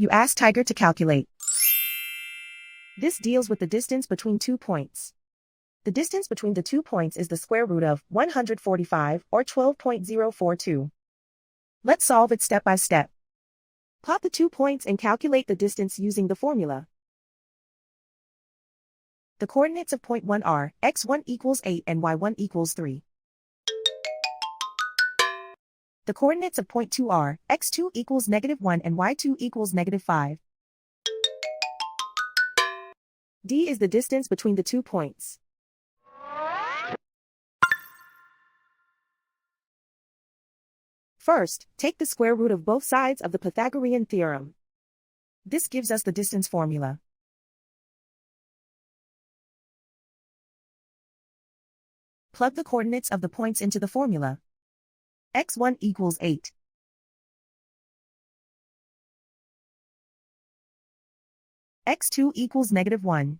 You ask Tiger to calculate. This deals with the distance between 2 points. The distance between the 2 points is the square root of 145 or 12.042. Let's solve it step by step. Plot the 2 points and calculate the distance using the formula. The coordinates of point 1 are x1 equals 8 and y1 equals 3. The coordinates of point 2 are x2 equals -1 and y2 equals -5. D is the distance between the 2 points. First, take the square root of both sides of the Pythagorean theorem. This gives us the distance formula. Plug the coordinates of the points into the formula. x1 equals 8. x2 equals -1.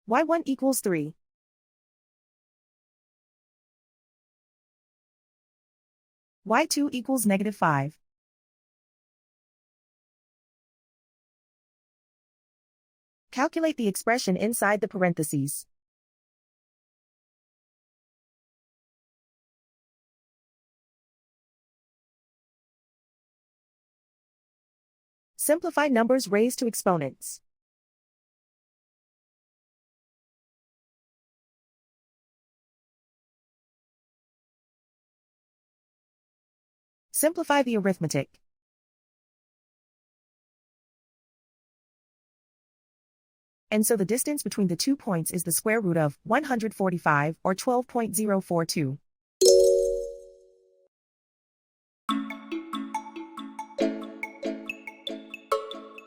y1 equals 3. y2 equals -5. Calculate the expression inside the parentheses. Simplify numbers raised to exponents. Simplify the arithmetic. And so the distance between the 2 points is the square root of 145 or 12.042.